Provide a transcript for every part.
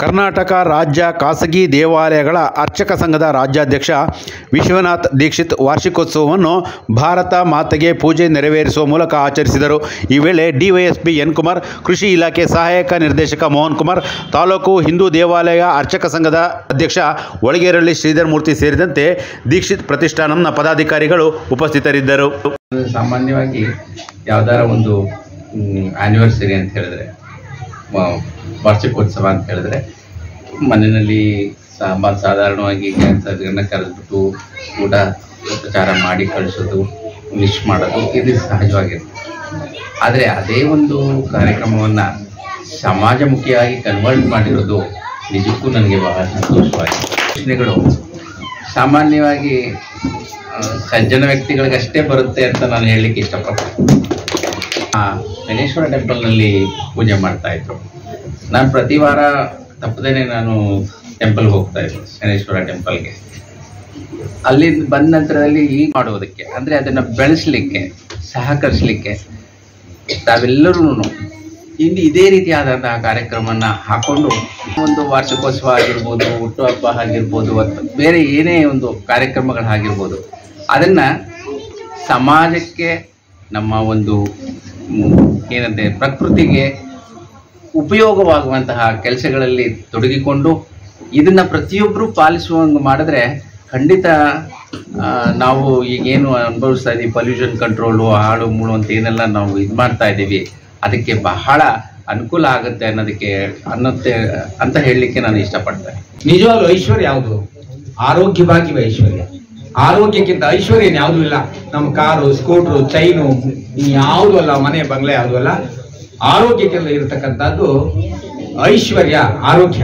ಕರ್ನಾಟಕ ರಾಜ್ಯ ಖಾಸಗಿ ದೇವಾಲಯಗಳ ಅರ್ಚಕ ಸಂಘದ ರಾಜ್ಯಾಧ್ಯಕ್ಷ ವಿಶ್ವನಾಥ್ ದೀಕ್ಷಿತ್ ವಾರ್ಷಿಕೋತ್ಸವವನ್ನು ಭಾರತ ಮಾತೆಗೆ ಪೂಜೆ ನೆರವೇರಿಸುವ ಮೂಲಕ ಆಚರಿಸಿದರು. ಈ ವೇಳೆ ಡಿವೈಎಸ್ಪಿ ಎನ್ ಕುಮಾರ್, ಕೃಷಿ ಇಲಾಖೆ ಸಹಾಯಕ ನಿರ್ದೇಶಕ ಮೋಹನ್ ಕುಮಾರ್, ತಾಲೂಕು ಹಿಂದೂ ದೇವಾಲಯ ಅರ್ಚಕ ಸಂಘದ ಅಧ್ಯಕ್ಷ ಒಳಗೇರಳ್ಳಿ ಶ್ರೀಧರ್ ಮೂರ್ತಿ ಸೇರಿದಂತೆ ದೀಕ್ಷಿತ್ ಪ್ರತಿಷ್ಠಾನಂನ ಪದಾಧಿಕಾರಿಗಳು ಉಪಸ್ಥಿತರಿದ್ದರು. ಸಾಮಾನ್ಯವಾಗಿ ಯಾವ್ದಾರ ಒಂದು ಆನಿವರ್ಸರಿ ಅಂತ ಹೇಳಿದ್ರೆ, ವಾರ್ಷಿಕೋತ್ಸವ ಅಂತ ಹೇಳಿದ್ರೆ ಮನೆಯಲ್ಲಿ ಸಾಧಾರಣವಾಗಿ ಕ್ಯಾನ್ಸರ್ಗಳನ್ನ ಕರೆದ್ಬಿಟ್ಟು ಊಟ ಉಪಚಾರ ಮಾಡಿ ಕಳಿಸೋದು, ವಿಶ್ ಮಾಡೋದು ಇದು ಸಹಜವಾಗಿರುತ್ತೆ. ಆದರೆ ಅದೇ ಒಂದು ಕಾರ್ಯಕ್ರಮವನ್ನು ಸಮಾಜಮುಖಿಯಾಗಿ ಕನ್ವರ್ಟ್ ಮಾಡಿರೋದು ನಿಜಕ್ಕೂ ನನಗೆ ಬಹಳ ಸಂತೋಷವಾಗಿದೆ. ಪ್ರಶ್ನೆಗಳು ಸಾಮಾನ್ಯವಾಗಿ ಸಜ್ಜನ ವ್ಯಕ್ತಿಗಳಿಗಷ್ಟೇ ಬರುತ್ತೆ ಅಂತ ನಾನು ಹೇಳಲಿಕ್ಕೆ ಇಷ್ಟಪಡ್ತೀನಿ. ಶನೇಶ್ವರ ಟೆಂಪಲ್ನಲ್ಲಿ ಪೂಜೆ ಮಾಡ್ತಾಯಿದ್ರು. ನಾನು ಪ್ರತಿ ವಾರ ತಪ್ಪದೇನೆ ನಾನು ಟೆಂಪಲ್ಗೆ ಹೋಗ್ತಾ ಇದ್ದೆ, ಶನೇಶ್ವರ ಟೆಂಪಲ್ಗೆ. ಅಲ್ಲಿ ಬಂದ ನಂತರದಲ್ಲಿ ಈಗ ಮಾಡೋದಕ್ಕೆ ಅಂದರೆ ಅದನ್ನು ಬೆಳೆಸಲಿಕ್ಕೆ ಸಹಕರಿಸಲಿಕ್ಕೆ ತಾವೆಲ್ಲರೂ ಇದೇ ರೀತಿಯಾದಂತಹ ಕಾರ್ಯಕ್ರಮವನ್ನು ಹಾಕ್ಕೊಂಡು ಒಂದು ವಾರ್ಷಿಕೋತ್ಸವ ಆಗಿರ್ಬೋದು, ಹುಟ್ಟುಹಬ್ಬ ಆಗಿರ್ಬೋದು, ಅಥವಾ ಬೇರೆ ಏನೇ ಒಂದು ಕಾರ್ಯಕ್ರಮಗಳಾಗಿರ್ಬೋದು, ಅದನ್ನು ಸಮಾಜಕ್ಕೆ, ನಮ್ಮ ಒಂದು ಏನಂತೆ ಪ್ರಕೃತಿಗೆ ಉಪಯೋಗವಾಗುವಂತಹ ಕೆಲಸಗಳಲ್ಲಿ ತೊಡಗಿಕೊಂಡು ಇದನ್ನು ಪ್ರತಿಯೊಬ್ಬರು ಪಾಲಿಸುವಂಗೆ ಮಾಡಿದ್ರೆ ಖಂಡಿತ ನಾವು ಈಗೇನು ಅನುಭವಿಸ್ತಾ ಇದ್ದೀವಿ, ಪೊಲ್ಯೂಷನ್ ಕಂಟ್ರೋಲು, ಹಾಳು ಮೂಳು ಅಂತ ಏನೆಲ್ಲ ನಾವು ಇದು ಮಾಡ್ತಾ ಇದ್ದೀವಿ, ಅದಕ್ಕೆ ಬಹಳ ಅನುಕೂಲ ಆಗುತ್ತೆ ಅಂತ ಹೇಳಲಿಕ್ಕೆ ನಾನು ಇಷ್ಟಪಡ್ತೇನೆ. ನಿಜವಾಗ್ಲೂ ಐಶ್ವರ್ಯ ಯಾವುದು? ಆರೋಗ್ಯವಾಗಿ ಐಶ್ವರ್ಯ. ಆರೋಗ್ಯಕ್ಕಿಂತ ಐಶ್ವರ್ಯ ಯಾವುದೂ ಇಲ್ಲ. ನಮ್ಮ ಕಾರು, ಸ್ಕೂಟ್ರು, ಚೈನು ಯಾವುದು ಅಲ್ಲ, ಮನೆ ಬಂಗ್ಲೆ ಯಾವುದು ಅಲ್ಲ. ಆರೋಗ್ಯಕ್ಕೆಲ್ಲ ಇರತಕ್ಕಂಥದ್ದು ಐಶ್ವರ್ಯ, ಆರೋಗ್ಯ.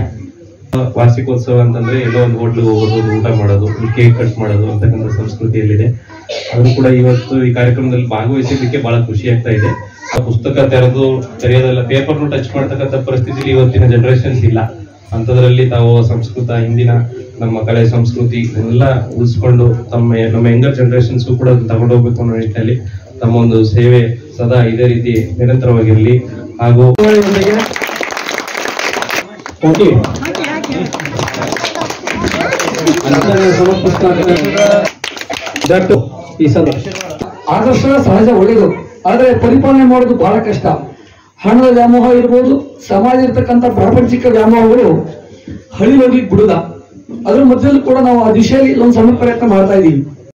ವಾರ್ಷಿಕೋತ್ಸವ ಅಂತಂದ್ರೆ ಎಲ್ಲೋ ಒಂದು ಹೋಟ್ಲಿಗೆ ಹೋಗೋದು, ಊಟ ಮಾಡೋದು, ಕೇಕ್ ಕಟ್ ಮಾಡೋದು ಅಂತಕ್ಕಂಥ ಸಂಸ್ಕೃತಿಯಲ್ಲಿದೆ. ಅದು ಕೂಡ ಇವತ್ತು ಈ ಕಾರ್ಯಕ್ರಮದಲ್ಲಿ ಭಾಗವಹಿಸಿದ್ದಕ್ಕೆ ಬಹಳ ಖುಷಿ ಆಗ್ತಾ ಇದೆ. ಆ ಪುಸ್ತಕ ತೆರೆಯೋದೆಲ್ಲ, ಪೇಪರ್ನು ಟಚ್ ಮಾಡ್ತಕ್ಕಂಥ ಪರಿಸ್ಥಿತಿಲಿ ಇವತ್ತಿನ ಜನರೇಷನ್ಸ್ ಇಲ್ಲ. ಅಂಥದ್ರಲ್ಲಿ ತಾವು ಸಂಸ್ಕೃತ, ಹಿಂದಿನ ನಮ್ಮ ಕಲೆ ಸಂಸ್ಕೃತಿ ಎಲ್ಲ ಉಳಿಸ್ಕೊಂಡು ನಮ್ಮ ಯಂಗರ್ ಜನರೇಷನ್ಸ್ ಕೂಡ ತಗೊಂಡೋಗ್ಬೇಕು ಅನ್ನೋ ನಿಟ್ಟಿನಲ್ಲಿ ತಮ್ಮ ಒಂದು ಸೇವೆ ಸದಾ ಇದೇ ರೀತಿ ನಿರಂತರವಾಗಿರಲಿ. ಹಾಗೂ ಆದರ್ಶ ಸಹಜ ಒಳ್ಳೆಯದು, ಆದರೆ ಪರಿಪಾಲನೆ ಮಾಡೋದು ಬಹಳ ಕಷ್ಟ. ಹಣದ ವ್ಯಾಮೋಹ ಇರ್ಬೋದು, ಸಮಾಜ ಇರ್ತಕ್ಕಂಥ ಪ್ರಾಪಂಚಿಕ ವ್ಯಾಮೋಹಗಳು ಹಳಿ ಹೋಗ್ಲಿಕ್ಕೆ ಬಿಡುದ. ಅದ್ರ ಮಧ್ಯದಲ್ಲಿ ಕೂಡ ನಾವು ಆ ದಿಶೆಯಲ್ಲಿ ಒಂದು ಸಣ್ಣ ಪ್ರಯತ್ನ ಮಾಡ್ತಾ ಇದ್ದೀವಿ.